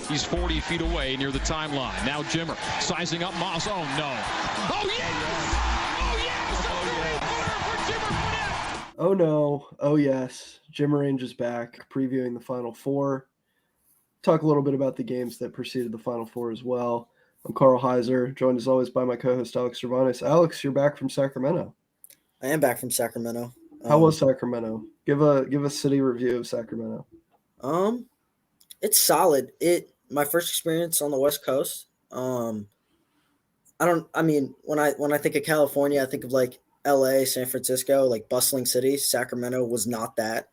He's 40 feet away near the timeline. Now Jimmer sizing up Moss. Oh, no. Oh, yes! Oh, yes! Oh, yes! For Jimmer Fredette! Oh, no. Oh, yes. Jimmer Range is back, previewing the Final Four. Talk a little bit about the games that preceded the Final Four as well. I'm Carl Heiser, joined as always by my co-host Alex Cervantes. Alex, you're back from Sacramento. I am back from Sacramento. How was Sacramento? Give a city review of Sacramento. It's solid. My first experience on the West Coast. When I think of California, I think of like LA, San Francisco, like bustling cities. Sacramento was not that.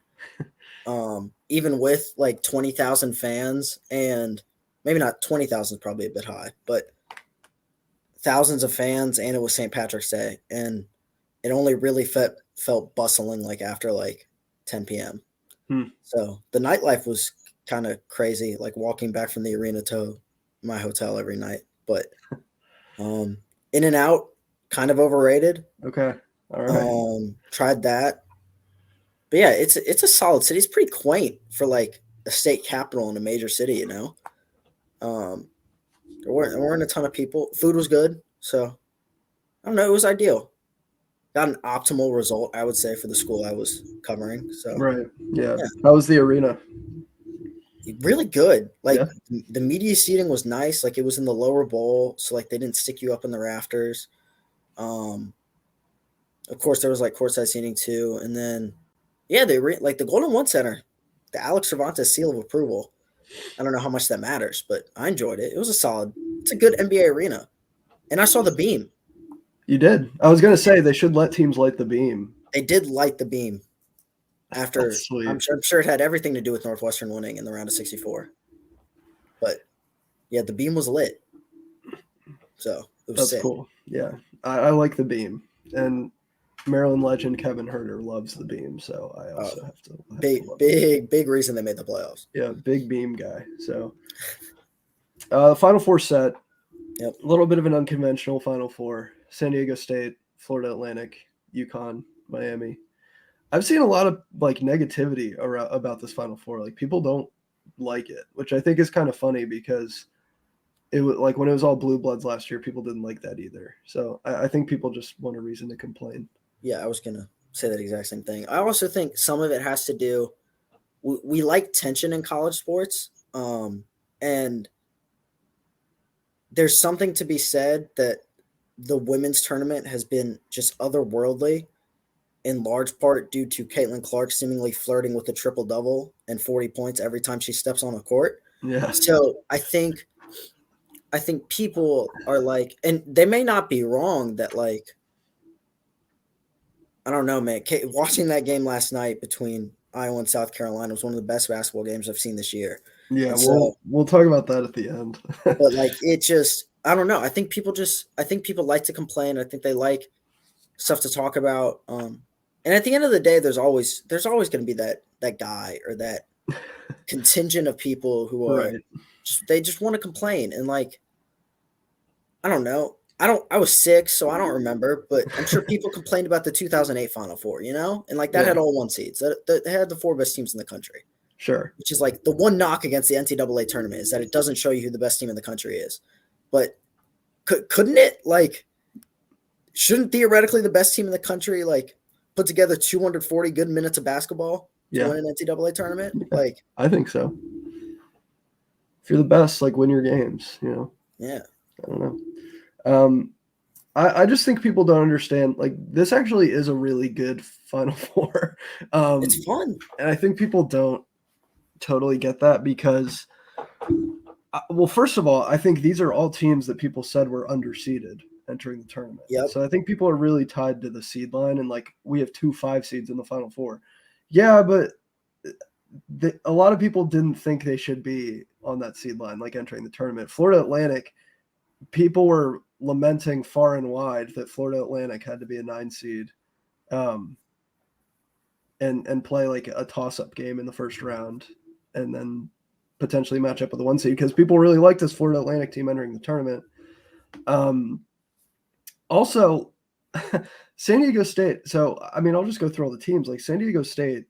Even with like 20,000 fans, and maybe not 20,000 is probably a bit high, but thousands of fans, and it was St. Patrick's Day, and it only really felt bustling like after like 10 p.m. So the nightlife was kind of crazy, like walking back from the arena to my hotel every night. But In and Out, kind of overrated. Okay, all right. Tried that. But yeah, it's a solid city. It's pretty quaint for like a state capital in a major city, you know. There weren't a ton of people. Food was good, so I don't know. It was ideal. Got an optimal result, I would say, for the school I was covering. So right, yeah. How was the arena? Really good. Like the media seating was nice. Like it was in the lower bowl, so like they didn't stick you up in the rafters. Of course, there was like courtside seating too, and then. Yeah, like the Golden One Center, the Alex Cervantes seal of approval. I don't know how much that matters, but I enjoyed it. It was it's a good NBA arena. And I saw the beam. You did? I was going to say they should let teams light the beam. They did light the beam after. I'm sure it had everything to do with Northwestern winning in the round of 64. But yeah, the beam was lit. So it was That's sick. Cool. Yeah, I like the beam. And Maryland legend Kevin Herter loves the beam, so I also have to. Big reason they made the playoffs. Yeah, big beam guy. So, the Final Four set. Yep. A little bit of an unconventional Final Four. San Diego State, Florida Atlantic, UConn, Miami. I've seen a lot of like negativity about this Final Four. Like people don't like it, which I think is kind of funny because it was like when it was all blue bloods last year, people didn't like that either. So I think people just want a reason to complain. Yeah, I was going to say that exact same thing. I also think some of it has to do we like tension in college sports, and there's something to be said that the women's tournament has been just otherworldly in large part due to Caitlin Clark seemingly flirting with a triple-double and 40 points every time she steps on a court. Yeah. So I think people are like, and they may not be wrong that like, I don't know, man. Watching that game last night between Iowa and South Carolina was one of the best basketball games I've seen this year. Yeah, we'll talk about that at the end. But like, it just, I don't know. I think people like to complain. I think they like stuff to talk about. And at the end of the day, there's always going to be that guy or that contingent of people who are they just want to complain. And like, I don't know. I was 6, so I don't remember, but I'm sure people complained about the 2008 Final Four, you know? And like that had all 1 seeds. That had the 4 best teams in the country. Sure. Which is like the one knock against the NCAA tournament is that it doesn't show you who the best team in the country is. But couldn't it, like, shouldn't theoretically the best team in the country like put together 240 good minutes of basketball to win an NCAA tournament? Yeah, like, I think so. If you're the best, like, win your games, you know? Yeah. I don't know. I just think people don't understand, like, this actually is a really good Final Four. It's fun. And I think people don't totally get that because, well, first of all, I think these are all teams that people said were underseeded entering the tournament. Yep. So I think people are really tied to the seed line, and like we have 2 5 seeds in the Final Four. Yeah, but a lot of people didn't think they should be on that seed line, like entering the tournament. Florida Atlantic, people were lamenting far and wide that Florida Atlantic had to be a 9 seed and play like a toss-up game in the first round and then potentially match up with the 1 seed because people really liked this Florida Atlantic team entering the tournament. Also, San Diego State. So, I mean, I'll just go through all the teams. Like San Diego State,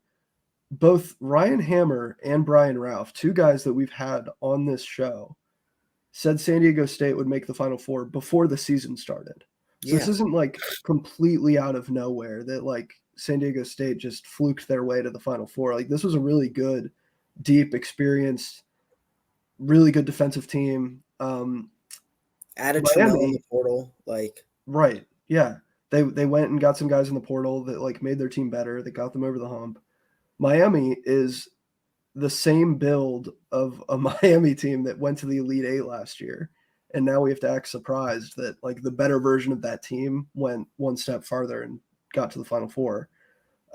both Ryan Hammer and Brian Ralph, two guys that we've had on this show, said San Diego State would make the Final Four before the season started. So this isn't like completely out of nowhere that like San Diego State just fluked their way to the Final Four. Like this was a really good, deep, experienced, really good defensive team. Added Trammell in the portal, like right, yeah. They went and got some guys in the portal that like made their team better. That got them over the hump. Miami is the same build of a Miami team that went to the Elite Eight last year. And now we have to act surprised that like the better version of that team went one step farther and got to the Final Four.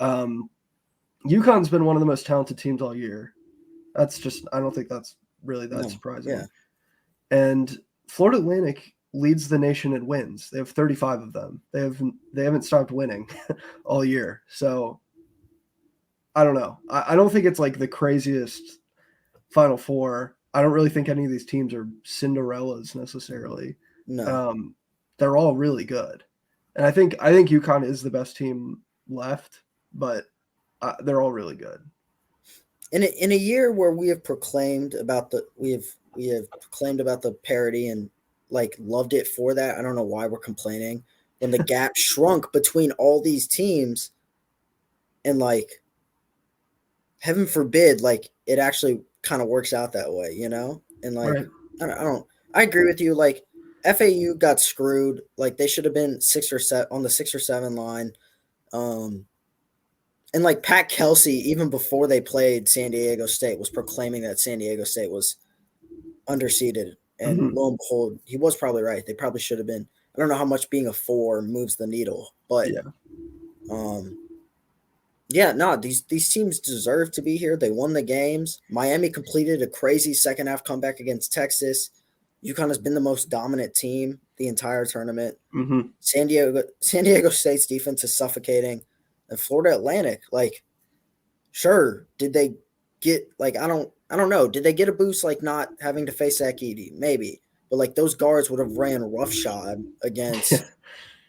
UConn's been one of the most talented teams all year. That's just, I don't think that's really that surprising. Yeah. And Florida Atlantic leads the nation in wins. They have 35 of them. They haven't stopped winning all year. So I don't know. I don't think it's like the craziest Final Four. I don't really think any of these teams are Cinderellas necessarily. No. They're all really good. And I think UConn is the best team left, but they're all really good. In a year where we have proclaimed about the parity and like loved it for that, I don't know why we're complaining when the gap shrunk between all these teams, and like heaven forbid like it actually kind of works out that way, you know? And like right. I agree with you. Like FAU got screwed. Like they should have been 6 or 7 on the 6 or 7 line. And like Pat Kelsey, even before they played San Diego State, was proclaiming that San Diego State was underseeded. And lo and behold, he was probably right. They probably should have been. I don't know how much being a 4 moves the needle, but these teams deserve to be here. They won the games. Miami completed a crazy second half comeback against Texas. UConn has been the most dominant team the entire tournament. San Diego State's defense is suffocating. And Florida Atlantic, like, sure, did they get like I don't know. Did they get a boost like not having to face Akidi? Maybe. But like those guards would have ran roughshod against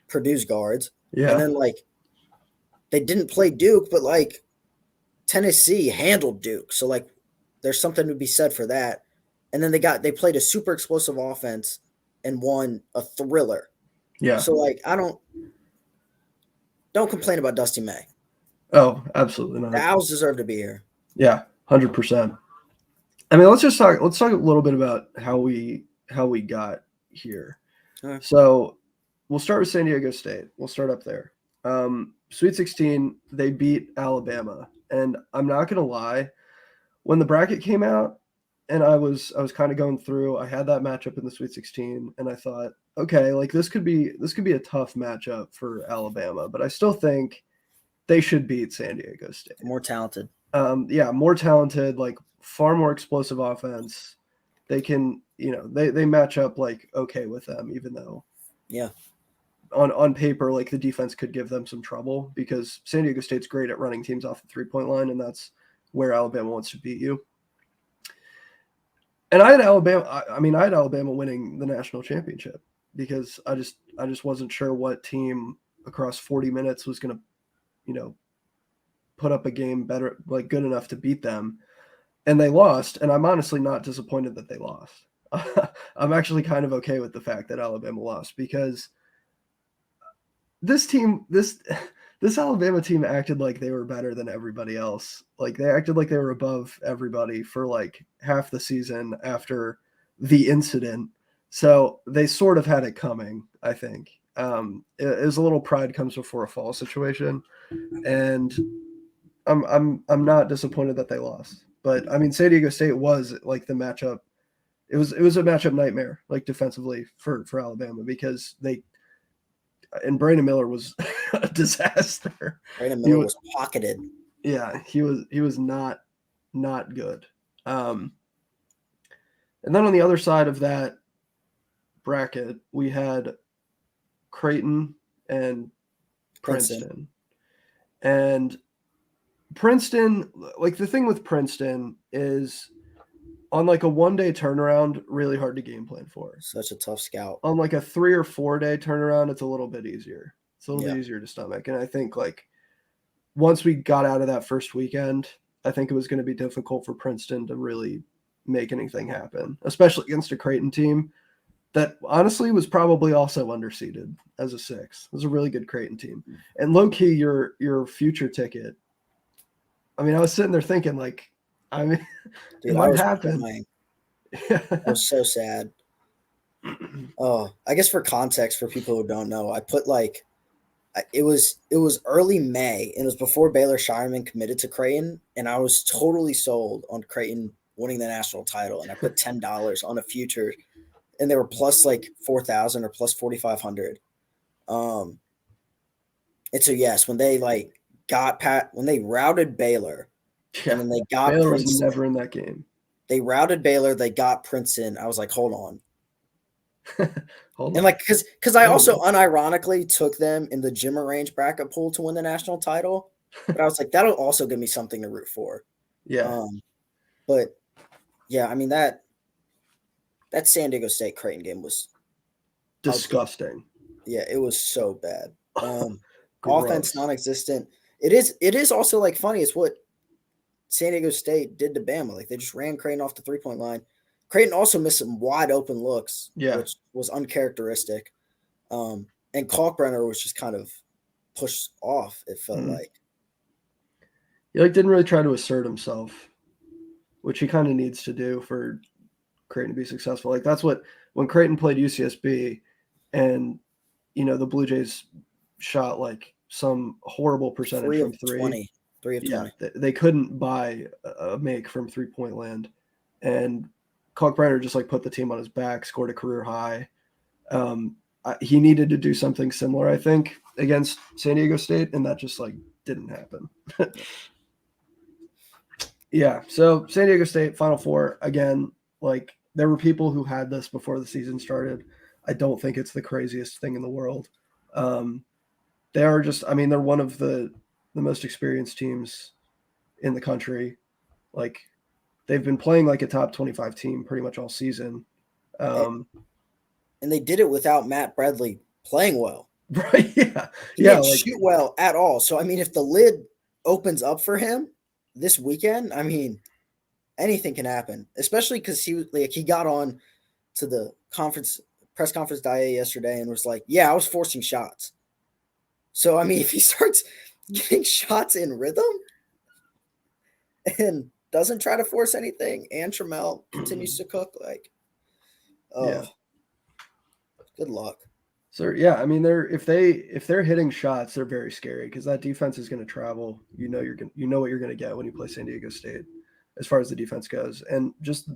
Purdue's guards. Yeah. And then like they didn't play Duke, but like Tennessee handled Duke. So like there's something to be said for that. And then they played a super explosive offense and won a thriller. Yeah. So like don't complain about Dusty May. Oh, absolutely not. The Owls deserve to be here. Yeah, 100%. I mean, let's talk a little bit about how we got here. Right. So we'll start with San Diego State. We'll start up there. Sweet 16, they beat Alabama. And I'm not going to lie, when the bracket came out and I was kind of going through, I had that matchup in the Sweet 16 and I thought, okay, like this could be a tough matchup for Alabama, but I still think they should beat San Diego State. More talented. More talented, like far more explosive offense. They can, they match up like okay with them, even though on paper, like the defense could give them some trouble because San Diego State's great at running teams off the 3-point line, and that's where Alabama wants to beat you. And I had Alabama winning the national championship because I just wasn't sure what team across 40 minutes was going to, put up a game better, like good enough to beat them. And they lost. And I'm honestly not disappointed that they lost. I'm actually kind of okay with the fact that Alabama lost because this Alabama team acted like they were better than everybody else. Like they acted like they were above everybody for like half the season after the incident. So they sort of had it coming, I think. It was a little pride comes before a fall situation. And I'm not disappointed that they lost. But I mean, San Diego State was like the matchup. It was a matchup nightmare, like defensively for Alabama because Brandon Miller was a disaster. Brandon Miller was pocketed. Yeah, he was not good. And then on the other side of that bracket, we had Creighton and Princeton. And Princeton, like the thing with Princeton is on like a 1-day turnaround, really hard to game plan for. Such a tough scout. On like a 3 or 4 day turnaround, it's a little bit easier. It's a little bit easier to stomach. And I think like once we got out of that first weekend, I think it was going to be difficult for Princeton to really make anything happen, especially against a Creighton team that honestly was probably also underseeded as a 6. It was a really good Creighton team. And low-key, your future ticket, I mean, I was sitting there thinking, like, I mean, Dude, what happened? I was so sad. Oh, I guess for context, for people who don't know, I put like it was early May, and it was before Baylor Shireman committed to Creighton, and I was totally sold on Creighton winning the national title, and I put $10 on a future, and they were plus like 4,000 or plus 4,500. And so yes, when they like when they routed Baylor, and then they got Baylor Princeton. was never in that game. They routed Baylor, they got Princeton. I was like, hold on. Hold And on. like, because I also unironically took them in the Jimmer Range bracket pool to win the national title, but I was like, that'll also give me something to root for. Yeah. But yeah, I mean that San Diego State Creighton game was disgusting. Yeah, it was so bad. Offense non-existent. It is also like funny. It's what San Diego State did to Bama. Like they just ran Creighton off the 3-point line. Creighton also missed some wide open looks, which was uncharacteristic. And Kalkbrenner was just kind of pushed off, it felt like. He didn't really try to assert himself, which he kind of needs to do for Creighton to be successful. Like that's what when Creighton played UCSB and the Blue Jays shot like some horrible percentage from 3. 3 of 20. They couldn't buy a make from 3-point land. And Kalkbrenner just like put the team on his back, scored a career high. He needed to do something similar, I think, against San Diego State, and that just like didn't happen. Yeah, so San Diego State Final Four again. Like there were people who had this before the season started. I don't think it's the craziest thing in the world. They are just, I mean, they're one of the most experienced teams in the country. Like they've been playing like a top 25 team pretty much all season. And they did it without Matt Bradley playing well. Right. Yeah. He didn't shoot well at all. So, I mean, if the lid opens up for him this weekend, I mean, anything can happen, especially because he got on to the press conference yesterday and was like, yeah, I was forcing shots. So, I mean, if he starts getting shots in rhythm and doesn't try to force anything, and Trammell continues to cook, like, good luck. So yeah, I mean, if they're hitting shots, they're very scary because that defense is going to travel. You know what you're going to get when you play San Diego State, as far as the defense goes, and just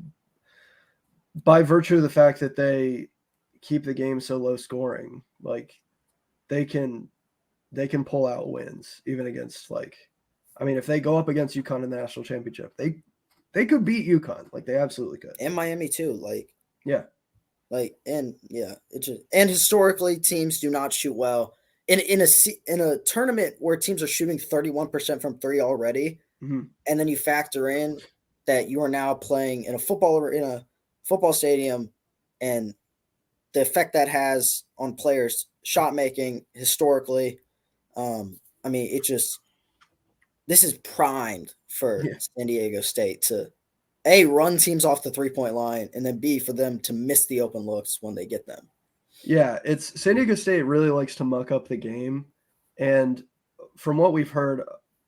by virtue of the fact that they keep the game so low scoring, like they can pull out wins even against if they go up against UConn in the national championship, they could beat UConn. Like they absolutely could. And Miami too. Like, yeah. And historically teams do not shoot well in a tournament where teams are shooting 31% from 3 already. Mm-hmm. And then you factor in that you are now playing in a football stadium and the effect that has on players shot making historically. I mean, this is primed for San Diego State to A, run teams off the 3-point line, and then B, for them to miss the open looks when they get them. Yeah, it's San Diego State really likes to muck up the game. And from what we've heard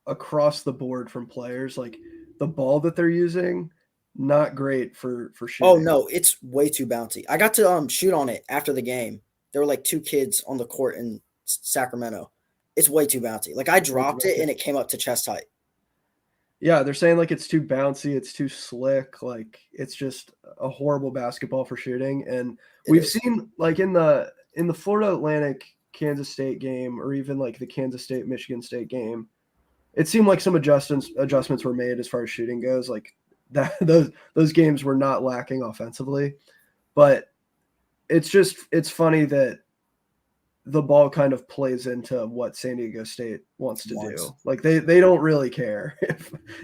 across the board from players, like the ball that they're using, not great for shooting. Oh, no, it's way too bouncy. I got to shoot on it after the game. There were like 2 kids on the court in Sacramento. It's way too bouncy. Like I dropped it and it came up to chest height. Yeah, they're saying like it's too bouncy, it's too slick, like it's just a horrible basketball for shooting. And we've seen like in the Florida Atlantic Kansas State game, or even like the Kansas State Michigan State game, it seemed like some adjustments were made as far as shooting goes. Like that those games were not lacking offensively, but it's funny that the ball kind of plays into what San Diego State wants to do. Like they don't really care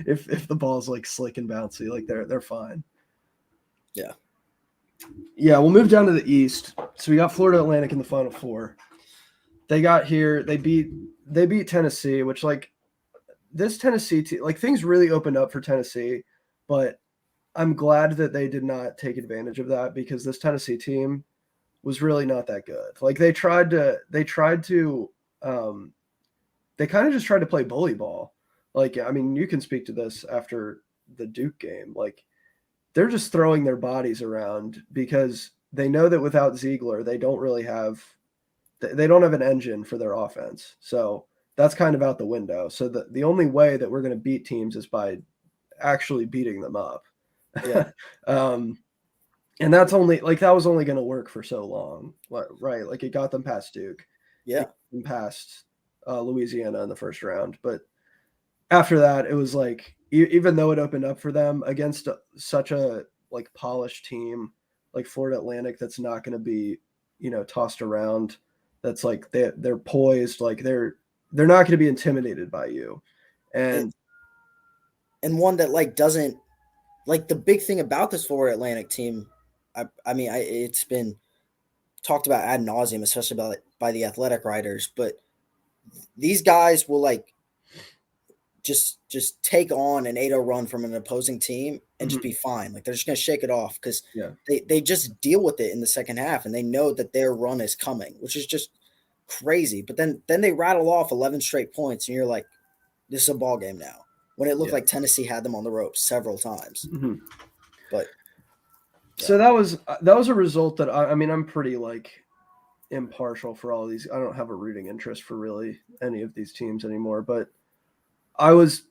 if the ball's like slick and bouncy. Like they're fine. Yeah. Yeah, we'll move down to the East. So we got Florida Atlantic in the Final Four. They got here. They beat Tennessee, which like this Tennessee team, like things really opened up for Tennessee, but I'm glad that they did not take advantage of that because this Tennessee team was really not that good. Like they kind of just tried to play bully ball. Like, I mean, you can speak to this after the Duke game. Like they're just throwing their bodies around because they know that without Ziegler, they don't have an engine for their offense. So that's kind of out the window. So the only way that we're going to beat teams is by actually beating them up. Yeah. And that's only like that was only going to work for so long, right? Like it got them past Duke, Yeah, and past Louisiana in the first round, but after that, it was like even though it opened up for them against such a like polished team like Florida Atlantic, that's not going to be tossed around. That's like they're poised, like they're not going to be intimidated by you, and one that like doesn't like the big thing about this Florida Atlantic team. It's been talked about ad nauseum, especially by the athletic writers, but these guys will like just take on an 8-0 run from an opposing team and just be fine. Like they're just going to shake it off because they just deal with it in the second half and they know that their run is coming, which is just crazy. But then they rattle off 11 straight points and you're like, this is a ball game now. When it looked like Tennessee had them on the ropes several times. Mm-hmm. But so that was a result that I'm pretty like impartial for all of these. I don't have a rooting interest for really any of these teams anymore, but I was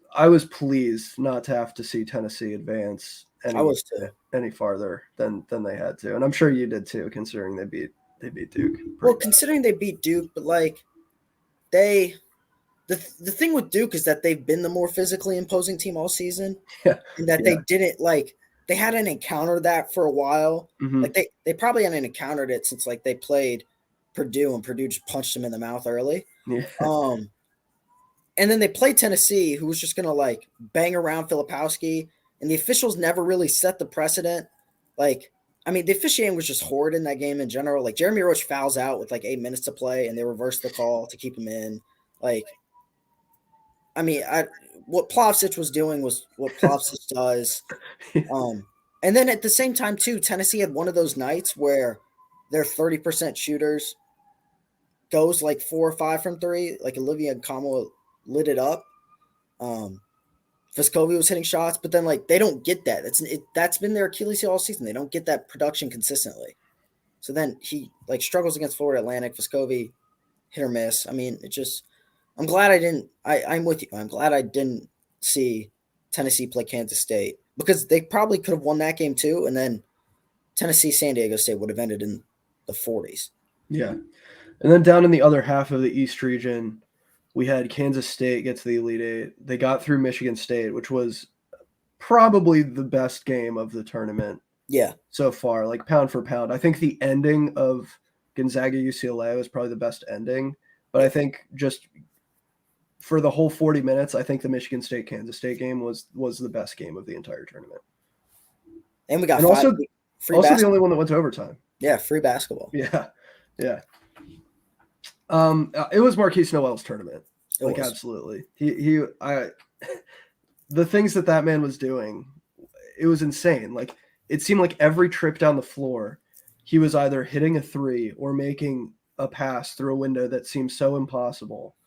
pleased not to have to see Tennessee advance any farther than they had to, and I'm sure you did too, considering they beat Duke. Well, considering they beat Duke, but like the thing with Duke is that they've been the more physically imposing team all season, and that they didn't like they hadn't encountered that for a while. Mm-hmm. Like they probably hadn't encountered it since like they played Purdue and Purdue just punched them in the mouth early. Yeah. And then they played Tennessee, who was just going to like bang around Filipowski, and the officials never really set the precedent. Like, I mean, the officiating was just horrid in that game in general. Like Jeremy Roach fouls out with like 8 minutes to play and they reversed the call to keep him in. Like, I mean, what Plavsic was doing was what Plavsic does. And then at the same time too, Tennessee had one of those nights where their 30% shooters goes like 4 or 5 from 3. Like Olivia Nkamhoua lit it up. Vescovi was hitting shots, but then like they don't get that. That's been their Achilles heel all season. They don't get that production consistently. So then he like struggles against Florida Atlantic. Vescovi hit or miss. I mean, I'm glad I didn't. I'm with you. I'm glad I didn't see Tennessee play Kansas State because they probably could have won that game too, and then Tennessee San Diego State would have ended in the 40s. Yeah, and then down in the other half of the East region, we had Kansas State get to the Elite Eight. They got through Michigan State, which was probably the best game of the tournament. Yeah. So far, like pound for pound. I think the ending of Gonzaga UCLA was probably the best ending. But I think just for the whole 40 minutes, I think the Michigan State Kansas State game was the best game of the entire tournament. And we got also the only one that went to overtime. Yeah, free basketball. Yeah. Yeah. It was Marquise Noel's tournament. Absolutely. The things that man was doing, it was insane. Like it seemed like every trip down the floor, he was either hitting a 3 or making a pass through a window that seemed so impossible.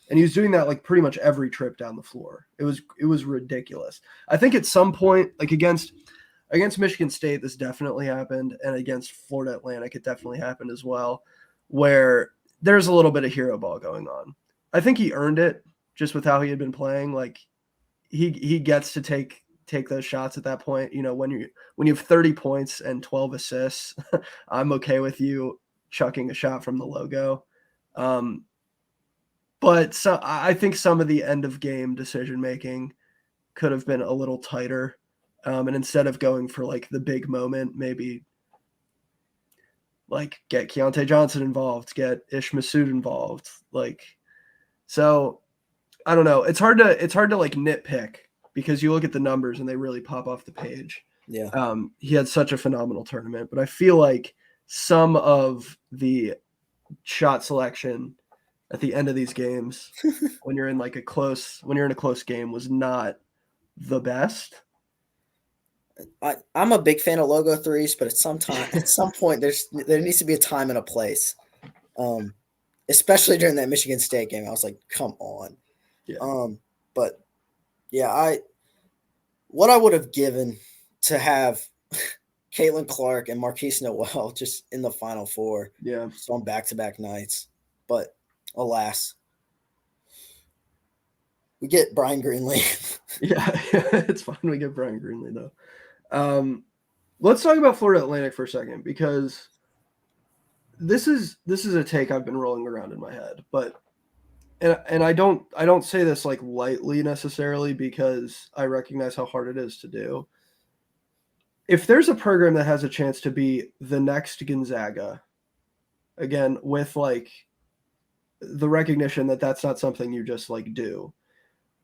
And he was doing that like pretty much every trip down the floor. It was ridiculous. I think at some point, like against Michigan State, this definitely happened. And against Florida Atlantic, it definitely happened as well, where there's a little bit of hero ball going on. I think he earned it just with how he had been playing. Like he gets to take those shots at that point. You know, when you have 30 points and 12 assists, I'm okay with you chucking a shot from the logo. But I think some of the end of game decision making could have been a little tighter. And instead of going for like the big moment, maybe like get Keontae Johnson involved, get Ish Massoud involved. Like, so I don't know. It's hard to like nitpick because you look at the numbers and they really pop off the page. Yeah. He had such a phenomenal tournament, but I feel like some of the shot selection at the end of these games when you're in a close game was not the best. I'm a big fan of logo threes, but at some point, there needs to be a time and a place. Especially during that Michigan State game, I was like, "Come on." Yeah. But yeah, what I would have given to have Caitlin Clark and Marquise Noel just in the Final Four, Yeah. just on back-to-back nights, but alas, we get Brian Greenlee. Yeah, it's fine. We get Brian Greenlee though. Let's talk about Florida Atlantic for a second, because this is a take I've been rolling around in my head, but and I don't say this like lightly necessarily, because I recognize how hard it is to do. If there's a program that has a chance to be the next Gonzaga, again, with like the recognition that that's not something you just like do,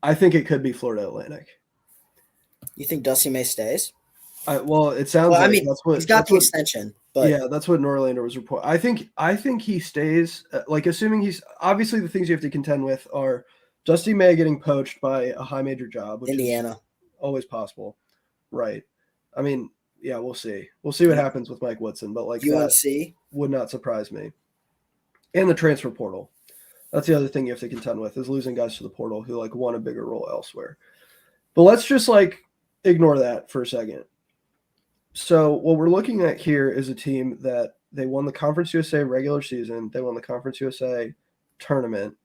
I think it could be Florida Atlantic. You think Dusty May stays? Well, it sounds like that's what he's got the extension. But yeah, that's what Norlander was reporting. I think he stays. Like, assuming he's obviously, the things you have to contend with are Dusty May getting poached by a high major job, which Indiana, is always possible, right? I mean, yeah, we'll see. We'll see what happens with Mike Woodson, but like UNC that would not surprise me. And the transfer portal. That's the other thing you have to contend with, is losing guys to the portal who like want a bigger role elsewhere. But let's just like ignore that for a second. So what we're looking at here is a team that they won the Conference USA regular season. They won the Conference USA tournament.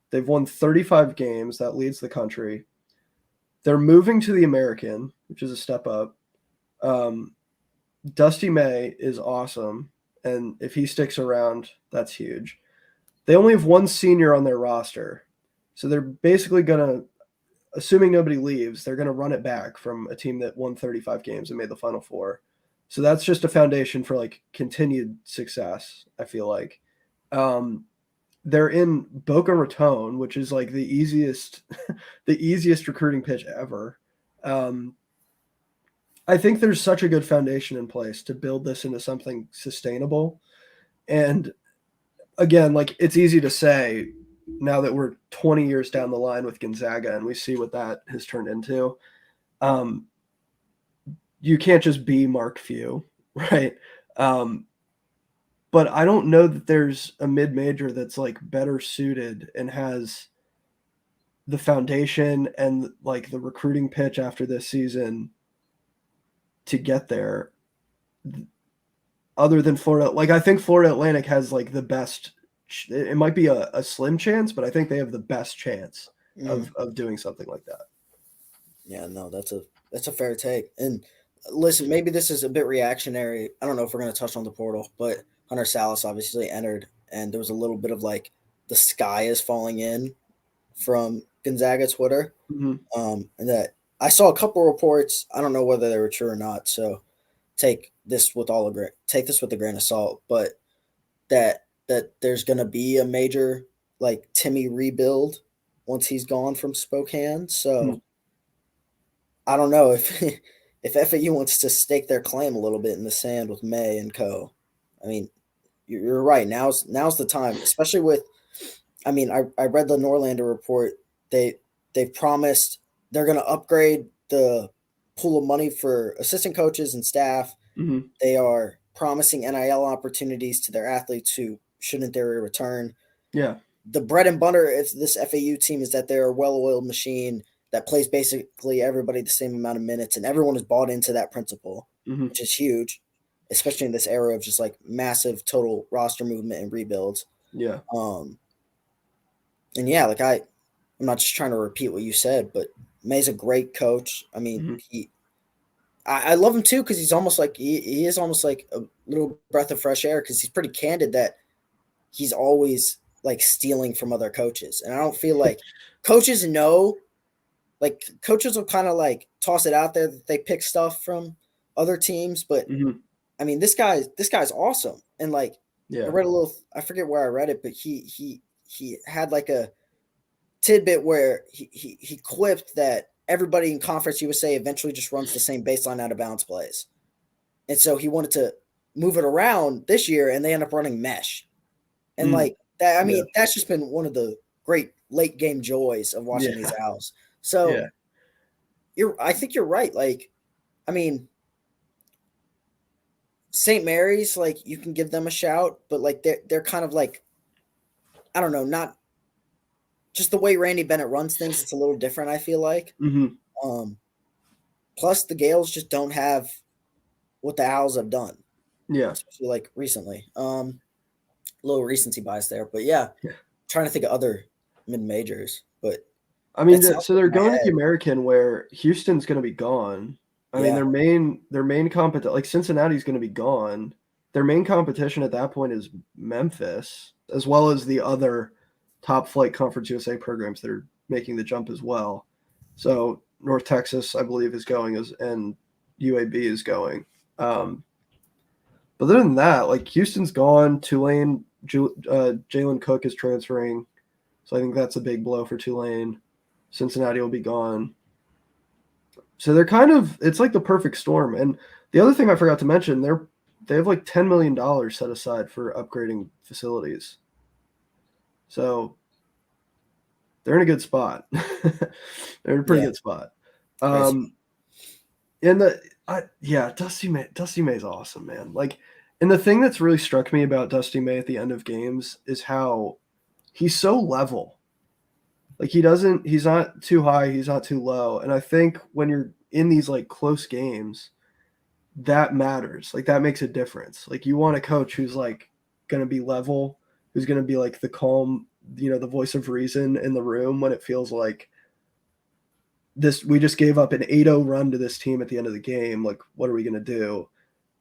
They've won 35 games. That leads the country. They're moving to the American, which is a step up. Dusty May is awesome. And if he sticks around, that's huge. They only have one senior on their roster. So they're basically going to, assuming nobody leaves, they're going to run it back from a team that won 35 games and made the Final Four. So that's just a foundation for like continued success, I feel like. They're in Boca Raton, which is like the easiest recruiting pitch ever. I think there's such a good foundation in place to build this into something sustainable. And again, like, it's easy to say now that we're 20 years down the line with Gonzaga and we see what that has turned into. You can't just be Mark Few, right? But I don't know that there's a mid-major that's like better suited and has the foundation and like the recruiting pitch after this season to get there, other than Florida. Like, I think Florida Atlantic has like the best. It might be a slim chance, but I think they have the best chance of doing something like that. Yeah, no, that's a fair take. And listen, maybe this is a bit reactionary. I don't know if we're going to touch on the portal, but Hunter Salas obviously entered, and there was a little bit of like the sky is falling in from Gonzaga Twitter. And that I saw a couple reports. I don't know whether they were true or not, so take this with a grain of salt. But that there's going to be a major like Timmy rebuild once he's gone from Spokane. So I don't know if FAU wants to stake their claim a little bit in the sand with May and co. I mean, you're right. Now's the time, especially with. I mean, I read the Norlander report. They've promised they're going to upgrade the pool of money for assistant coaches and staff. They are promising NIL opportunities to their athletes who should in theory return. Yeah. The bread and butter of this FAU team is that they're a well-oiled machine that plays basically everybody the same amount of minutes, and everyone has bought into that principle, which is huge, especially in this era of just like massive total roster movement and rebuilds. Yeah. And yeah, like I'm not just trying to repeat what you said, but May's a great coach. I mean, I love him too, because he's almost like he is almost like a little breath of fresh air, because he's pretty candid that he's always like stealing from other coaches. And I don't feel like coaches know, like coaches will kind of like toss it out there that they pick stuff from other teams. But I mean, this guy's awesome. And like, I read I forget where I read it, but he had like a tidbit where he quipped that everybody in Conference USA eventually just runs the same baseline out of bounds plays. And so he wanted to move it around this year, and they end up running mesh. And like, That's just been one of the great late game joys of watching these Owls. So I think you're right. Like, I mean, St. Mary's, like, you can give them a shout, but like they're kind of like, I don't know, not just the way Randy Bennett runs things. It's a little different, I feel like. Plus, the Gales just don't have what the Owls have done. Yeah. Especially like recently. Little recency bias there. But trying to think of other mid-majors. But I mean, so they're going to the American where Houston's going to be gone. I mean, their main competition, like Cincinnati's going to be gone. Their main competition at that point is Memphis, as well as the other top flight Conference USA programs that are making the jump as well. So North Texas, I believe, is going and UAB is going. But other than that, like Houston's gone, Tulane, Jalen Cook is transferring. So I think that's a big blow for Tulane. Cincinnati will be gone. So they're it's like the perfect storm. And the other thing I forgot to mention, they have like $10 million set aside for upgrading facilities. So they're in a good spot. They're in a pretty good spot. Dusty May's awesome, man. Like, and the thing that's really struck me about Dusty May at the end of games is how he's so level. Like he's not too high, he's not too low. And I think when you're in these like close games, that matters. Like that makes a difference. Like you want a coach who's like going to be level, who's going to be like the calm, the voice of reason in the room when it feels like we just gave up an 8-0 run to this team at the end of the game. Like, what are we going to do?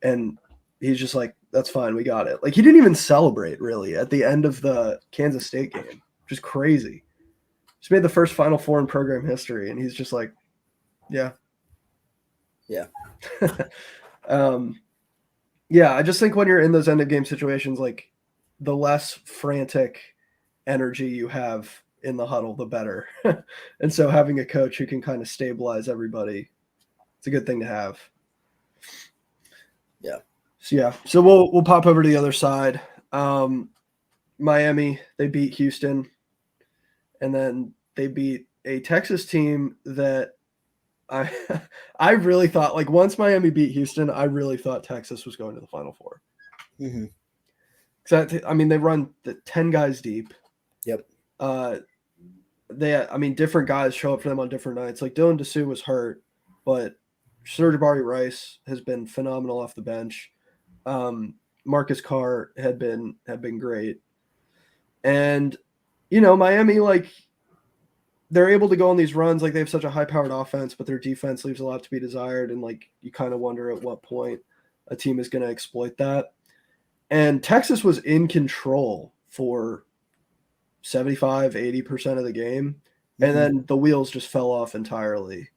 And he's just like, that's fine. We got it. Like he didn't even celebrate really at the end of the Kansas State game, which is crazy. Just made the first Final Four in program history, and he's just like, yeah. I just think when you're in those end of game situations, like the less frantic energy you have in the huddle, the better. And so having a coach who can kind of stabilize everybody, it's a good thing to have. So we'll pop over to the other side. Miami, they beat Houston. And then they beat a Texas team that I really thought, like once Miami beat Houston, I really thought Texas was going to the Final Four. Mm-hmm. They run the 10 guys deep. Yep. Different guys show up for them on different nights. Like Dylan Dessou was hurt, but Serge Rice has been phenomenal off the bench. Marcus Carr had been great. And Miami, like, they're able to go on these runs. Like, they have such a high-powered offense, but their defense leaves a lot to be desired. And, like, you kind of wonder at what point a team is going to exploit that. And Texas was in control for 75, 80% of the game. And then the wheels just fell off entirely.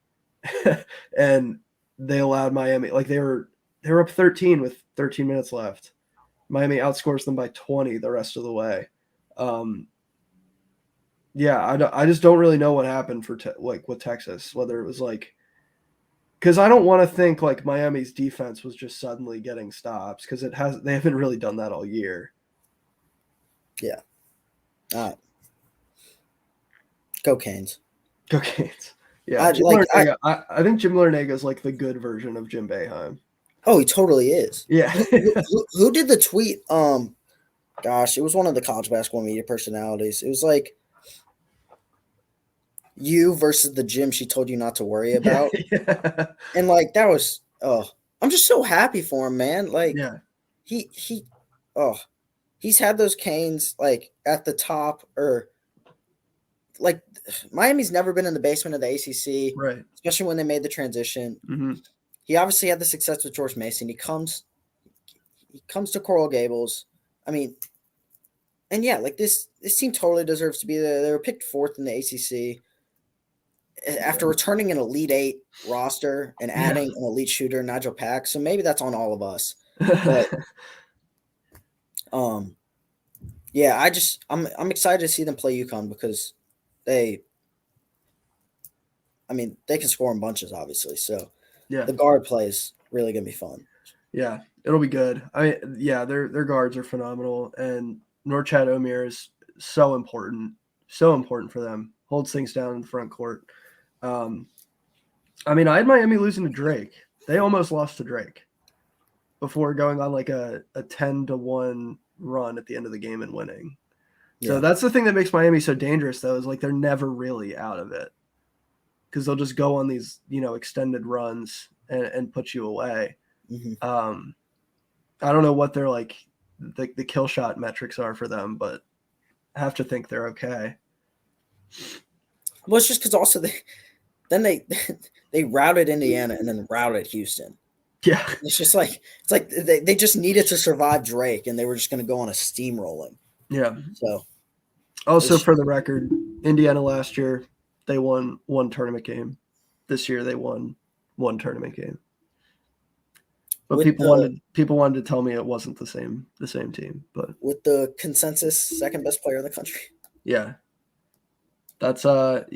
And they allowed Miami, like, they were up 13 with 13 minutes left. Miami outscores them by 20 the rest of the way. I just don't really know what happened for with Texas, whether it was like, because I don't want to think like Miami's defense was just suddenly getting stops, because they haven't really done that all year. Yeah. Go Canes. Go Canes. Yeah. I think Jim Larinaga is like the good version of Jim Boeheim. Oh, he totally is. Yeah. who did the tweet? Gosh, it was one of the college basketball media personalities. It was like you versus the gym she told you not to worry about. Yeah. And like that was I'm just so happy for him, man. Like he's had those Canes like at the top, or like Miami's never been in the basement of the ACC, right? Especially when they made the transition. Mm-hmm. He obviously had the success with George Mason. He comes to Coral Gables. I mean, and yeah, like this team totally deserves to be there. They were picked fourth in the ACC after returning an Elite Eight roster and adding an elite shooter, Nigel Pack. So maybe that's on all of us. But I'm excited to see them play UConn, because they can score in bunches, obviously. So the guard play is really gonna be fun. Yeah, it'll be good. Their guards are phenomenal, and Norchad Omier is so important for them. Holds things down in the front court. I mean, I had Miami losing to Drake. They almost lost to Drake before going on like a 10-1 run at the end of the game and winning. So Yeah. that's the thing that makes Miami so dangerous, though, is like they're never really out of it because they'll just go on these, extended runs and put you away. Mm-hmm. I don't know what their like the kill shot metrics are for them, but I have to think they're okay. Well, it's just because also they routed Indiana and then routed Houston. Yeah. It's just like they just needed to survive Drake, and they were just going to go on a steamrolling. Yeah. So, also for the record, Indiana last year they won one tournament game. This year they won one tournament game. But people wanted to tell me it wasn't the same team. But with the consensus second best player in the country. Yeah. That's through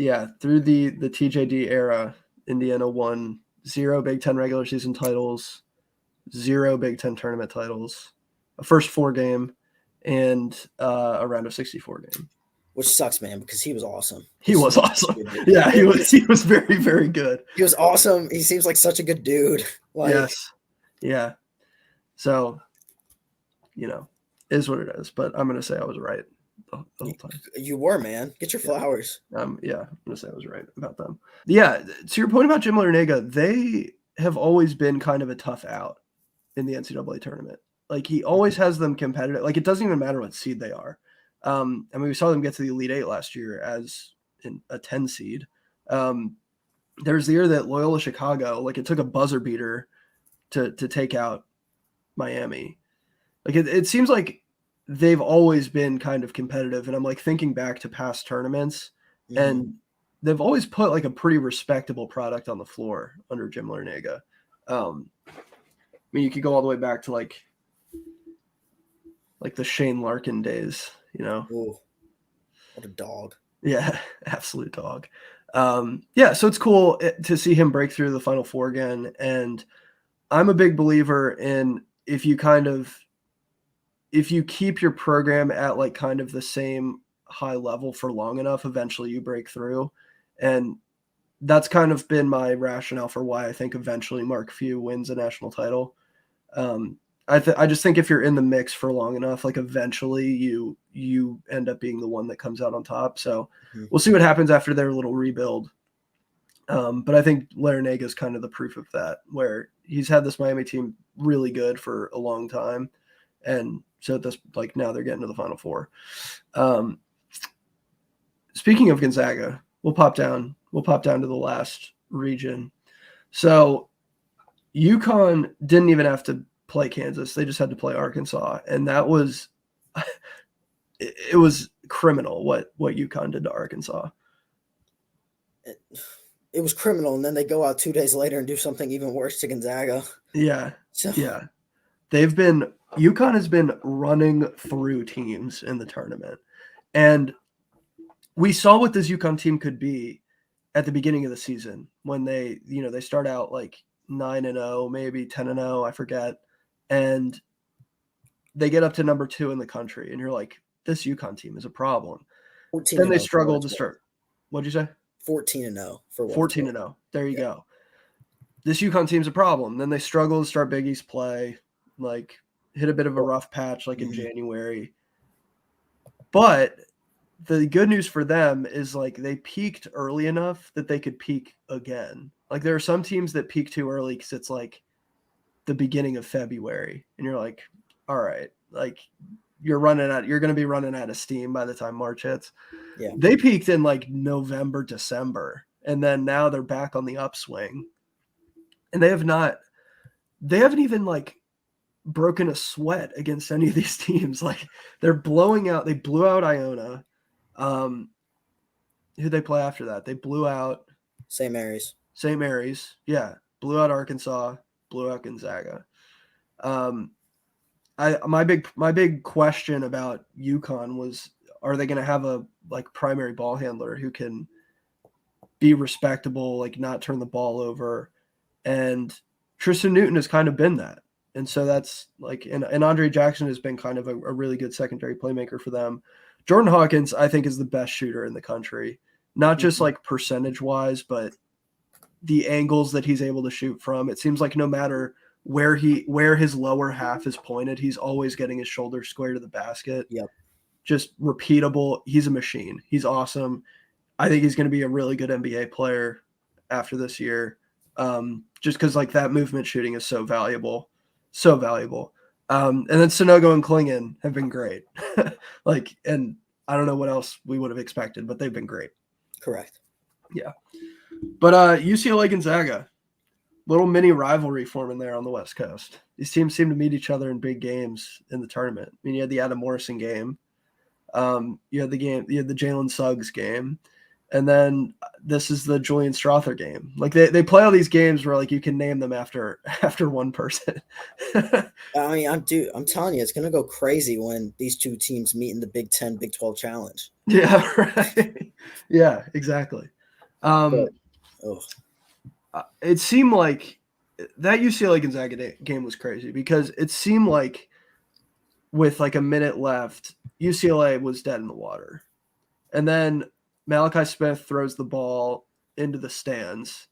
the TJD era, Indiana won 0 Big Ten regular season titles, 0 Big Ten tournament titles, a first 4 game, and a round of 64 game. Which sucks, man, because he was awesome. He was awesome. Yeah, he was very, very good. He was awesome. He seems like such a good dude. Yes. Yeah. So, is what it is. But I'm gonna say I was right the whole time. You were, man. Get your flowers. I'm gonna say I was right about them. Yeah. To your point about Jim Larinaga, they have always been kind of a tough out in the NCAA tournament. Like he always has them competitive. Like it doesn't even matter what seed they are. I mean, we saw them get to the Elite Eight last year as in a 10 seed. There's the year that Loyola Chicago, like it took a buzzer beater to take out Miami. Like it seems like they've always been kind of competitive. And I'm like thinking back to past tournaments and they've always put like a pretty respectable product on the floor under Jim Larinaga. I mean, you could go all the way back to like the Shane Larkin days, Ooh, what a dog. Yeah, absolute dog. So it's cool to see him break through the Final Four again. And I'm a big believer in if you keep your program at like kind of the same high level for long enough, eventually you break through. And that's kind of been my rationale for why I think eventually Mark Few wins a national title. I just think if you're in the mix for long enough, like eventually you end up being the one that comes out on top. So we'll see what happens after their little rebuild. But I think Larinaga is kind of the proof of that, where he's had this Miami team really good for a long time. And so now they're getting to the Final Four. Speaking of Gonzaga, we'll pop down to the last region. So UConn didn't even have to play Kansas. They just had to play Arkansas. And that was, it was criminal what UConn did to Arkansas. It was criminal. And then they go out 2 days later and do something even worse to Gonzaga. Yeah. Yeah. UConn has been running through teams in the tournament. And we saw what this UConn team could be at the beginning of the season when they start out like 9-0, maybe 10-0, I forget. And they get up to number 2 in the country. And you're like, this UConn team is a problem. Then they struggled to start. What'd you say? 14-0 for 14-0. There you go. This UConn team's a problem. Then they struggle to start Big East play, like hit a bit of a rough patch like in January. But the good news for them is like they peaked early enough that they could peak again. Like there are some teams that peak too early because it's like the beginning of February and you're like, all right, like you're going to be running out of steam by the time March hits. Yeah. They peaked in like November, December, and then now they're back on the upswing. And they haven't even like broken a sweat against any of these teams. Like they blew out Iona. Who'd they play after that? They blew out St. Mary's. Yeah. Blew out Arkansas, blew out Gonzaga. My big question about UConn was, are they going to have a like primary ball handler who can be respectable, like not turn the ball over? And Tristan Newton has kind of been that. And so that's like, and Andre Jackson has been kind of a really good secondary playmaker for them. Jordan Hawkins, I think, is the best shooter in the country, not just like percentage wise, but the angles that he's able to shoot from. It seems like no matter where his lower half is pointed, he's always getting his shoulder square to the basket. Yep. Just repeatable. He's a machine. He's awesome. I think he's going to be a really good NBA player after this year. Just because like that movement shooting is so valuable. So valuable. And then Sonogo and Klingon have been great. Like, and I don't know what else we would have expected, but they've been great. Correct. Yeah. But UCLA Gonzaga, little mini rivalry forming there on the West Coast. These teams seem to meet each other in big games in the tournament. I mean, you had the Adam Morrison game. You had the Jalen Suggs game. And then this is the Julian Strother game. Like they play all these games where like you can name them after one person. I mean, I'm telling you, it's gonna go crazy when these two teams meet in the Big 10, Big 12 challenge. Yeah, right. Yeah, exactly. It seemed like that UCLA Gonzaga game was crazy because it seemed like with like a minute left, UCLA was dead in the water. And then Malachi Smith throws the ball into the stands.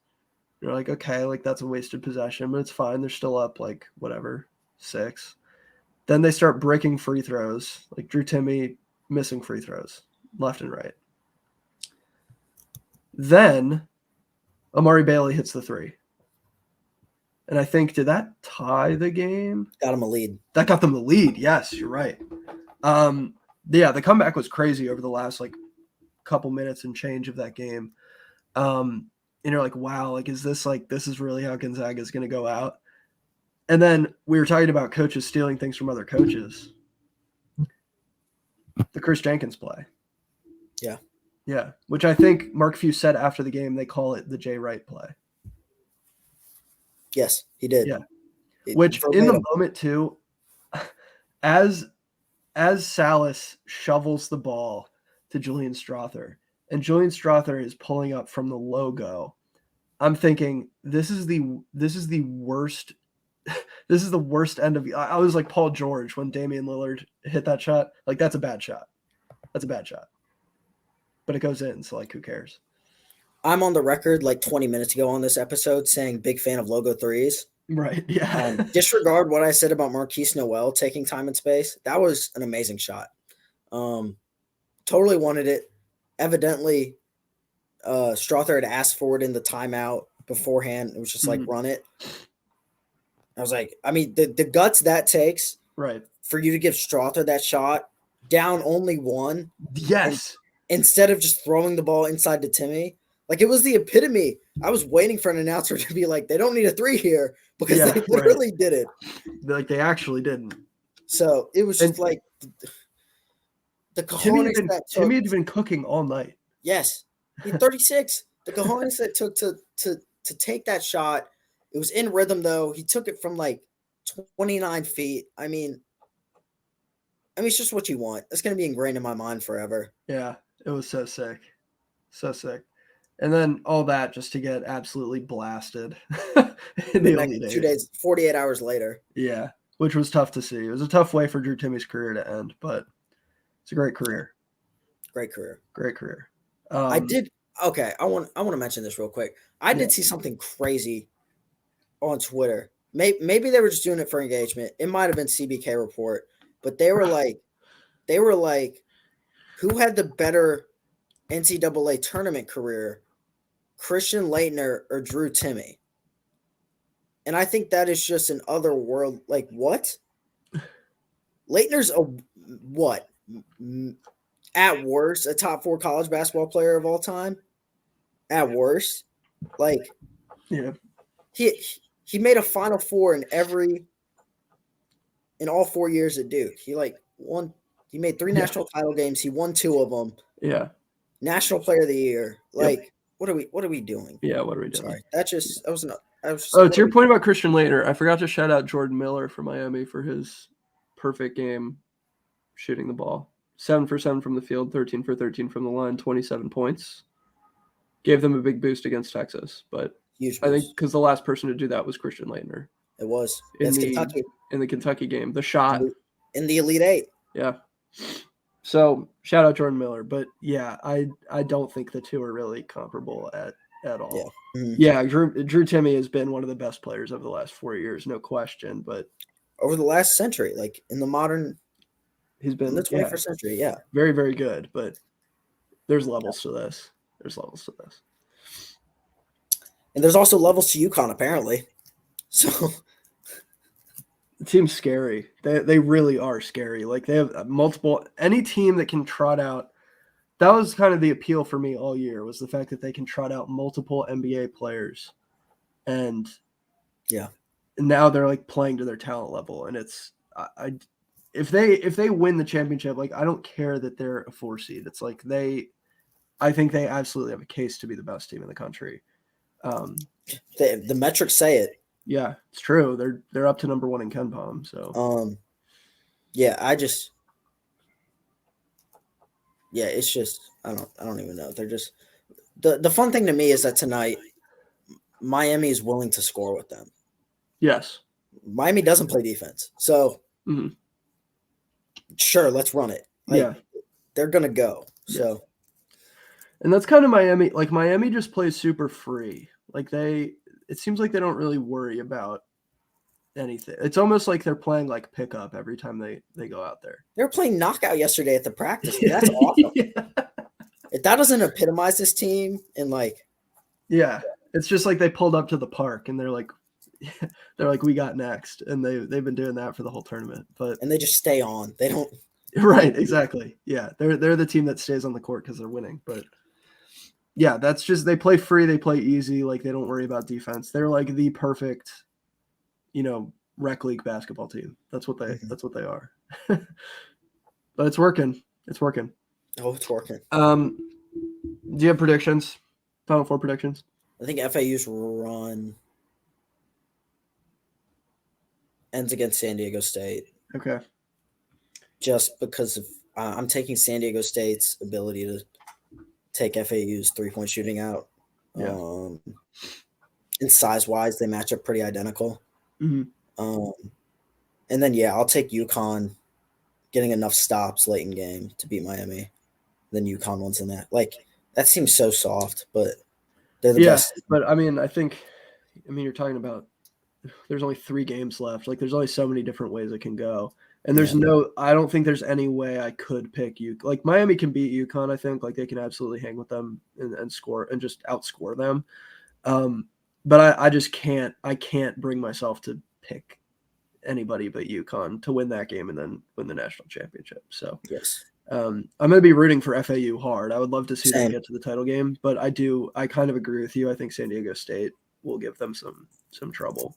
You're like, okay, like that's a wasted possession, but it's fine. They're still up like whatever, 6. Then they start breaking free throws, like Drew Timme missing free throws left and right. Then Amari Bailey hits the 3. And I think, did that tie the game? Got him a lead. That got them the lead. Yes, you're right. Yeah, the comeback was crazy over the last like couple minutes and change of that game. And you're like, wow, like this is really how Gonzaga is going to go out? And then we were talking about coaches stealing things from other coaches. The Chris Jenkins play. Yeah. Yeah, which I think Mark Few said after the game, they call it the Jay Wright play. Yes, he did. Yeah. Which in the moment too, as Salas shovels the ball to Julian Strother, and Julian Strother is pulling up from the logo, I'm thinking this is the worst. This is the worst end of. I was like Paul George when Damian Lillard hit that shot. Like that's a bad shot. That's a bad shot. But it goes in, so like who cares? I'm on the record like 20 minutes ago on this episode saying big fan of logo threes. Right. Yeah. Disregard what I said about Marquise Noel taking time and space. That was an amazing shot. Totally wanted it. Evidently, Strother had asked for it in the timeout beforehand. It was just like, run it. I was like, I mean, the guts that takes right for you to give Strother that shot down only 1. Yes. Instead of just throwing the ball inside to Timme. Like, it was the epitome. I was waiting for an announcer to be like, they don't need a 3 here because they literally did it. Like, they actually didn't. So, it was just like the cojones that took. Timme had been cooking all night. Yes. He 36. The cojones that took to take that shot. It was in rhythm, though. He took it from, like, 29 feet. I mean, it's just what you want. It's going to be ingrained in my mind forever. Yeah, it was so sick. So sick. And then all that just to get absolutely blasted. In the next 2 days, 48 hours later. Yeah, which was tough to see. It was a tough way for Drew Timme's career to end, but it's a great career. Great career. Great career. I want to mention this real quick. I did see something crazy on Twitter. Maybe they were just doing it for engagement. It might have been CBK Report, but they were like, who had the better NCAA tournament career, Christian Laettner or Drew Timme? And I think that is just an other world. Like, what? Laettner's what? At worst, a top 4 college basketball player of all time. At worst, like, yeah, he made a Final Four in all 4 years at Duke. He won. He made 3 national title games. He won 2 of them. Yeah. National Player of the Year. Like, what are we doing? Yeah, what are we doing? Sorry, to your point about Christian Laettner, I forgot to shout out Jordan Miller for Miami for his perfect game shooting the ball. 7 for 7 from the field, 13 for 13 from the line, 27 points. Gave them a big boost against Texas, but I think because the last person to do that was Christian Laettner. It was. in It's the Kentucky. in the Kentucky game. The shot. In the Elite Eight. Yeah. So shout out Jordan Miller. But yeah, I don't think the two are really comparable at all. Yeah. Mm-hmm. Yeah, Drew Timme has been one of the best players over the last 4 years, no question. But over the last century, like in the 21st century, yeah. Very, very good. But there's levels to this. And there's also levels to UConn, apparently. So the team's scary. They really are scary. Like they have multiple – any team that can trot out – that was kind of the appeal for me all year, was the fact that they can trot out multiple NBA players. And now they're like playing to their talent level. And it's if they win the championship, like I don't care that they're a 4 seed. It's like I think they absolutely have a case to be the best team in the country. The metrics say it. Yeah, it's true. They're up to number 1 in KenPom. So it's just I don't even know. They're just the fun thing to me is that tonight Miami is willing to score with them. Yes. Miami doesn't play defense. So sure, let's run it. They're gonna go. So and that's kind of Miami. Like Miami just plays super free. Like it seems like they don't really worry about anything. It's almost like they're playing like pickup every time they go out there. They were playing knockout yesterday at the practice. That's awesome. If that doesn't epitomize this team and it's just like they pulled up to the park and they're like we got next, and they've been doing that for the whole tournament. And they just stay on. They don't. Right, exactly. Yeah, they're the team that stays on the court because they're winning. But yeah, that's just they play free, they play easy, like they don't worry about defense. They're like the perfect, rec league basketball team. That's what they are. But it's working. Oh, it's working. Do you have predictions? Final Four predictions? I think FAU's run ends against San Diego State. Okay. Just because of I'm taking San Diego State's ability to take FAU's 3-point shooting out. Yeah. And size-wise, they match up pretty identical. Mm-hmm. And then, I'll take UConn getting enough stops late in game to beat Miami. Then UConn wins in that. Like, that seems so soft, but they're the best. But, you're talking about there's only 3 games left. Like, there's only so many different ways it can go. And there's I don't think there's any way I could pick UConn. Like, Miami can beat UConn, I think. Like, they can absolutely hang with them and score and just outscore them. But I just can't bring myself to pick anybody but UConn to win that game and then win the national championship. So, yes. I'm going to be rooting for FAU hard. I would love to see them get to the title game, but I kind of agree with you. I think San Diego State will give them some trouble.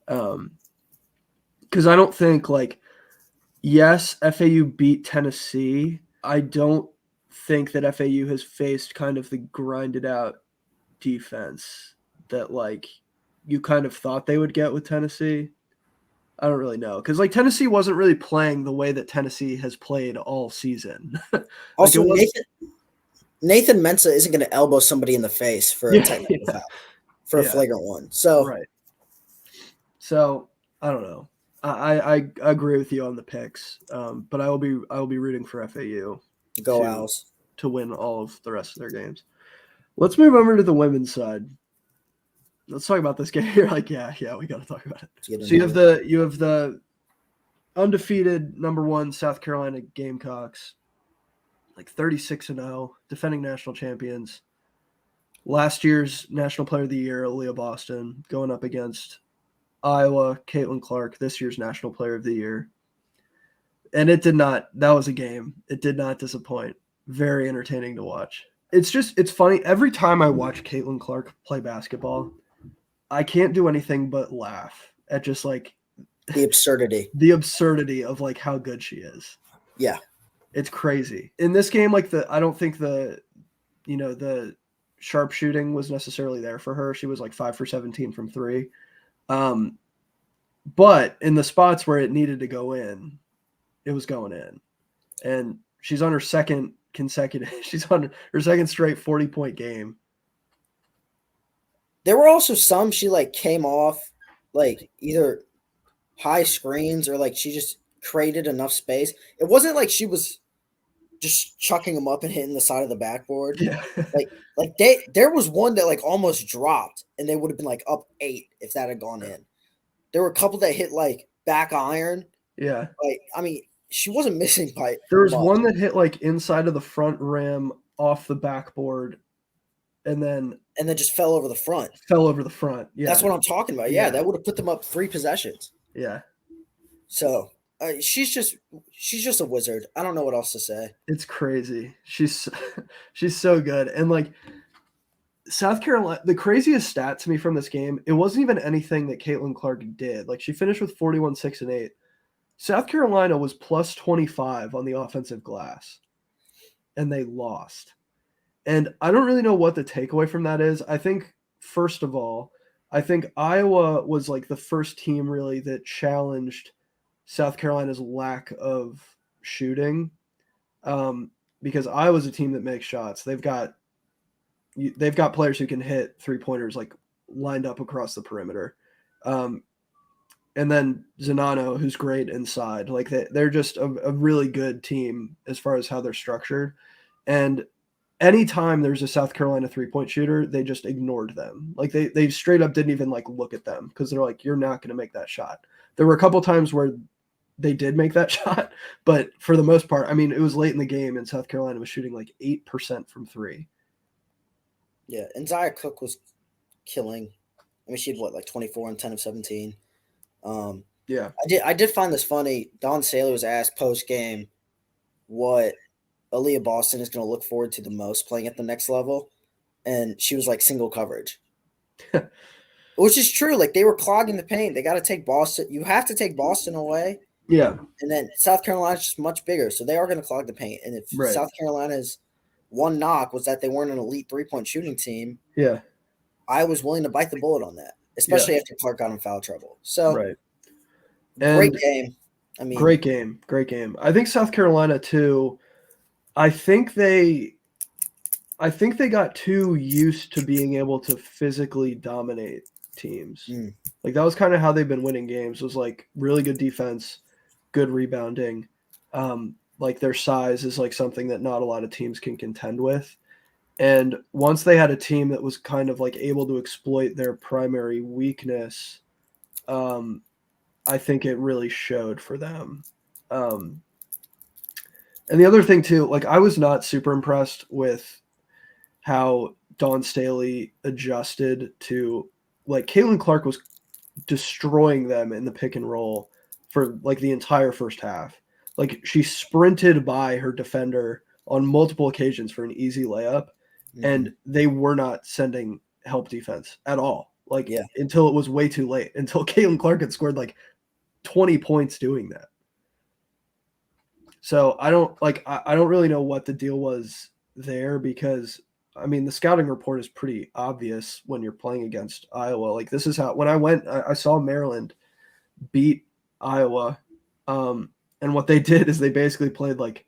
Because I don't think, yes, FAU beat Tennessee. I don't think that FAU has faced kind of the grinded out defense that you kind of thought they would get with Tennessee. I don't really know, because Tennessee wasn't really playing the way that Tennessee has played all season. Also, Nathan Mensah isn't going to elbow somebody in the face for a technical foul, for a flagrant one. So right. So I don't know. I agree with you on the picks, but I will be rooting for FAU. Go Owls to win all of the rest of their games. Let's move over to the women's side. Let's talk about this game. You're like, yeah, we got to talk about it. So you have the undefeated number 1 South Carolina Gamecocks, 36-0, defending national champions. Last year's National Player of the Year, Aaliyah Boston, going up against Iowa, Caitlin Clark, this year's National Player of the Year. And that was a game. It did not disappoint. Very entertaining to watch. It's funny. Every time I watch Caitlin Clark play basketball, I can't do anything but laugh at just the absurdity. The absurdity of how good she is. Yeah. It's crazy. In this game, I don't think the sharpshooting was necessarily there for her. She was 5 for 17 from 3. But in the spots where it needed to go in, it was going in. And she's on her second straight 40-point game. There were also some she came off like either high screens or like she just created enough space. It wasn't like she was just chucking them up and hitting the side of the backboard. Yeah. There was one that like almost dropped and they would have been like up 8 if that had gone in. There were a couple that hit like back iron. Yeah. Like, I mean, she wasn't missing by There was much. one that hit like inside of the front rim off the backboard and then just fell over the front. fell over the front. Yeah. That's what I'm talking about. Yeah, Yeah. that would have put them up 3 possessions. Yeah. So she's just a wizard. I don't know what else to say. It's crazy. She's so good. And like South Carolina, the craziest stat to me from this game, it wasn't even anything that Caitlin Clark did. Like she finished with 41, 6, and 8. South Carolina was plus 25 on the offensive glass, and they lost. And I don't really know what the takeaway from that is. I think, first of all, I think Iowa was like the first team really that challenged South Carolina's lack of shooting, because Iowa's a team that makes shots. They've got players who can hit 3-pointers like lined up across the perimeter. And then Zanano, who's great inside. Like they're just a really good team as far as how they're structured. And anytime there's a South Carolina 3-point shooter, they just ignored them. Like they straight up didn't even like look at them because they're like, you're not going to make that shot. There were a couple times where they did make that shot, but for the most part, I mean, it was late in the game and South Carolina was shooting like 8% from 3. Yeah, and Zaya Cook was killing. I mean, she had like 24 and 10 of 17. Yeah. I did find this funny. Don Saylor was asked post game what Aaliyah Boston is going to look forward to the most playing at the next level, and she was like single coverage, which is true. Like they were clogging the paint. They got to take Boston. You have to take Boston away. Yeah. And then South Carolina's just much bigger, so they are going to clog the paint. And if Right. South Carolina's one knock was that they weren't an elite 3-point shooting team, Yeah. I was willing to bite the bullet on that, especially after Clark got in foul trouble. So, Right. Great game. I mean, great game. I think South Carolina too. I think they got too used to being able to physically dominate teams. Like that was kind of how they've been winning games. It was like really good defense, good rebounding. Like their size is like something that not a lot of teams can contend with. And once they had a team that was kind of like able to exploit their primary weakness, I think it really showed for them. And the other thing too, like I was not super impressed with how Dawn Staley adjusted to, like Caitlin Clark was destroying them in the pick and roll for like the entire first half. Like she sprinted by her defender on multiple occasions for an easy layup, and they were not sending help defense at all. Like until it was way too late, until Caitlin Clark had scored like 20 points doing that. So I don't really know what the deal was there, because I mean the scouting report is pretty obvious when you're playing against Iowa. Like this is how, when I went, I saw Maryland beat Iowa, and what they did is they basically played like,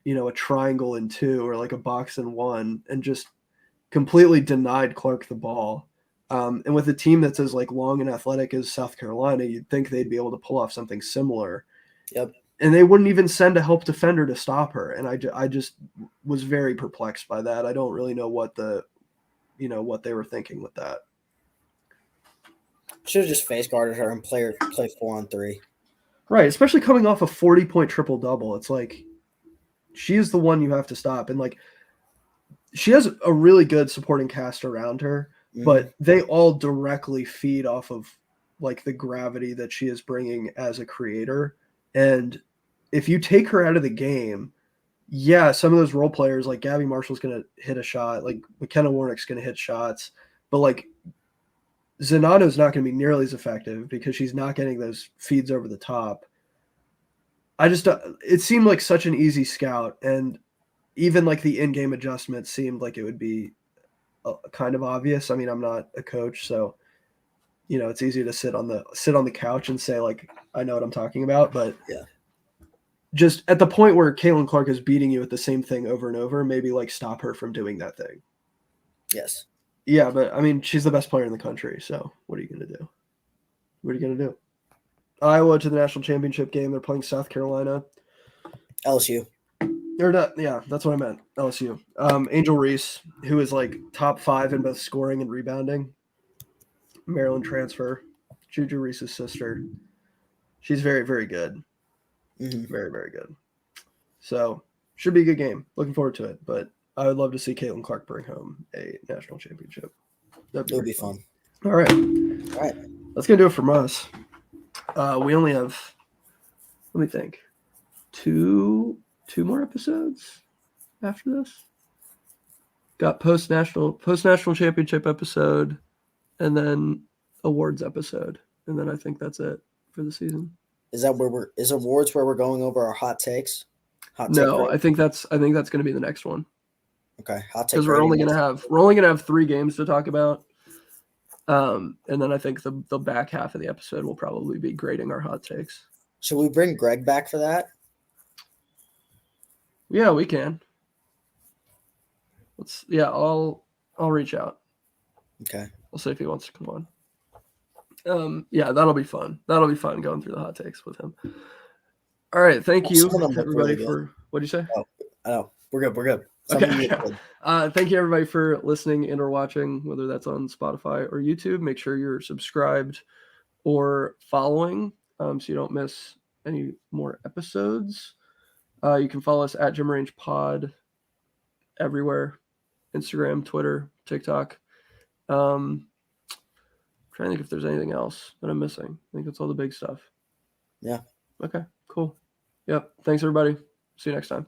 you know, a triangle in 2 or like a box in 1 and just completely denied Clark the ball. And with a team that's as like long and athletic as South Carolina, you'd think they'd be able to pull off something similar. Yep. And they wouldn't even send a help defender to stop her. And I just was very perplexed by that. I don't really know what what they were thinking with that. Should have just face guarded her and play 4-on-3. Right, especially coming off a 40-point triple-double. It's like she is the one you have to stop. And like she has a really good supporting cast around her, but they all directly feed off of like the gravity that she is bringing as a creator. And if you take her out of the game, some of those role players like Gabby Marshall's going to hit a shot, like McKenna Warnick's going to hit shots, but like Zanato's not going to be nearly as effective because she's not getting those feeds over the top. It seemed like such an easy scout, and even like the in-game adjustments seemed like it would be kind of obvious. I mean, I'm not a coach, so it's easy to sit on the couch and say like I know what I'm talking about, but just at the point where Caitlin Clark is beating you at the same thing over and over, maybe like stop her from doing that thing. Yes. Yeah, but I mean, she's the best player in the country, so what are you going to do? What are you going to do? Iowa to the national championship game. They're playing South Carolina. LSU. They're not, yeah, that's what I meant. LSU. Angel Reese, who is like top 5 in both scoring and rebounding. Maryland transfer. Juju Reese's sister. She's very, very good. Mm-hmm. Very, very good. So, should be a good game. Looking forward to it. But I would love to see Caitlin Clark bring home a national championship. It would be fun. All right. All right. That's going to do it from us. We only have, let me think, two more episodes after this. Got post-national championship episode and then awards episode. And then I think that's it for the season. Is awards where we're going over our hot takes? No, I think that's going to be the next one. Okay, hot take. Because we're only going to have 3 games to talk about. And then I think the back half of the episode will probably be grading our hot takes. Should we bring Greg back for that? Yeah, we can. I'll reach out. Okay. We'll see if he wants to come on. Yeah, that'll be fun. That'll be fun going through the hot takes with him. All right, thank you everybody for what did you say? Oh, we're good. Okay. Thank you everybody for listening and or watching, whether that's on Spotify or YouTube. Make sure you're subscribed or following so you don't miss any more episodes. You can follow us at Gym Range Pod everywhere. Instagram, Twitter, TikTok. Trying to think if there's anything else that I'm missing. I think that's all the big stuff. Yeah. Okay, cool. Yep. Thanks everybody. See you next time.